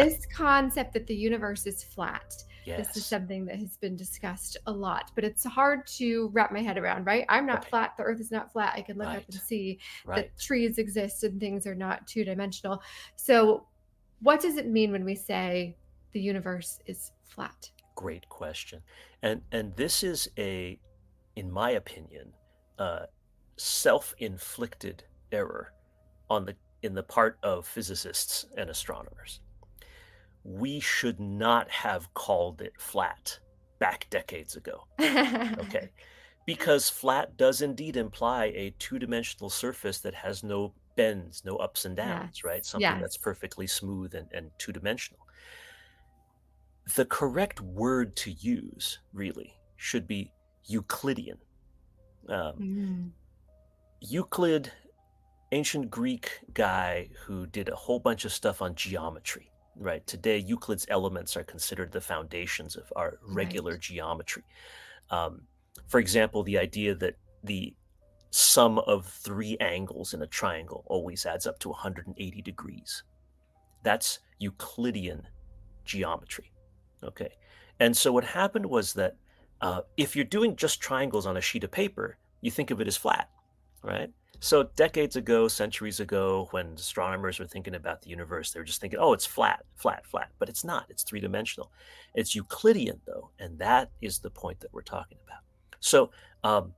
this concept that the universe is flat, this is Yes. something that has been discussed a lot, but it's hard to wrap my head around, right? I'm not Okay. flat. The earth is not flat. I can look up and Right. see that Right. trees exist and things are not two-dimensional. So, what does it mean when we say the universe is flat? Great question. And this is in my opinion, uh, self-inflicted error on the in the part of physicists and astronomers. We should not have called it flat back decades ago. Okay. Because flat does indeed imply a two-dimensional surface that has no bends, no ups and downs, right? Yes, Something that's yes. perfectly smooth and two-dimensional. The correct word to use, really, should be Euclidean. Um, Mm, Euclid, ancient Greek guy who did a whole bunch of stuff on geometry, right? Today, Euclid's elements are considered the foundations of our regular right. geometry. Um, for example, the idea that the sum of three angles in a triangle always adds up to 180 degrees. That's Euclidean geometry. Okay. And so what happened was that if you're doing just triangles on a sheet of paper, you think of it as flat, right? So decades ago, centuries ago, when astronomers were thinking about the universe, they were just thinking, oh, it's flat, flat, flat. But it's not. It's three-dimensional. It's Euclidean, though, and that is the point that we're talking about. So um,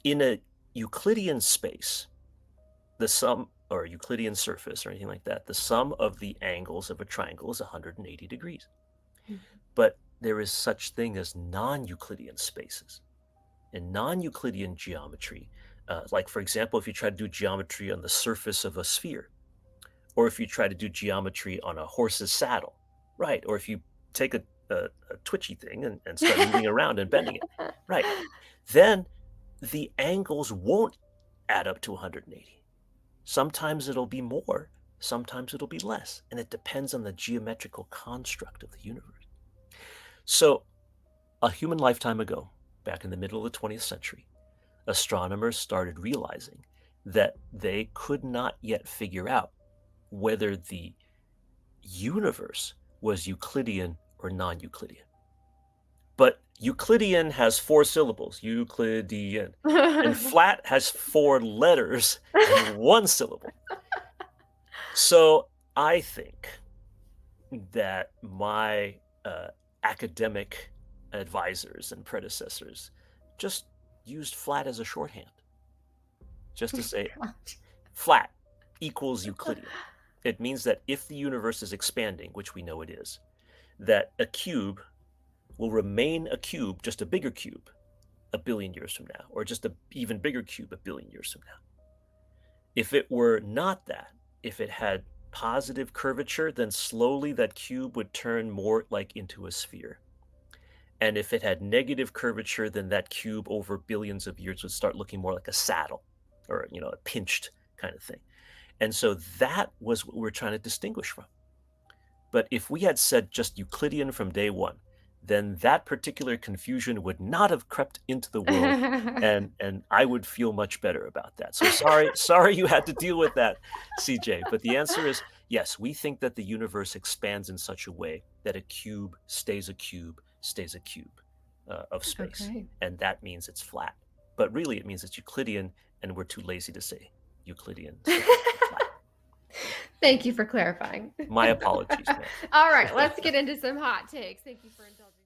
in a Euclidean space, the sum or Euclidean surface or anything like that, the sum of the angles of a triangle is 180 degrees. Mhm. But there is such thing as non-Euclidean spaces. In non-Euclidean geometry, like for example, if you try to do geometry on the surface of a sphere, or if you try to do geometry on a horse's saddle, right? Or if you take a twitchy thing and start moving around and bending it, right? Then the angles won't add up to 180. Sometimes it'll be more, sometimes it'll be less, and it depends on the geometrical construct of the universe. So, a human lifetime ago, back in the middle of the 20th century, astronomers started realizing that they could not yet figure out whether the universe was Euclidean or non Euclidean. But Euclidean has four syllables, Euclidean, and flat has four letters and one syllable. So I think that my academic advisors and predecessors just used flat as a shorthand, just to say flat equals Euclidean. It means that if the universe is expanding, which we know it is, that a cube will remain a cube, just a bigger cube, a billion years from now, or just an even bigger cube a billion years from now. If it were not that, if it had positive curvature, then slowly that cube would turn more like into a sphere. And if it had negative curvature, then that cube over billions of years would start looking more like a saddle or, a pinched kind of thing. And so that was what we're trying to distinguish from. But if we had said just Euclidean from day one, then that particular confusion would not have crept into the world, and I would feel much better about that. So sorry you had to deal with that, CJ. But the answer is yes, we think that the universe expands in such a way that a cube stays a cube, stays a cube of space. Okay. And that means it's flat. But really it means it's Euclidean, and we're too lazy to say Euclidean, so it's flat. Thank you for clarifying. My apologies, man. All right, let's get into some hot takes. Thank you for indulging.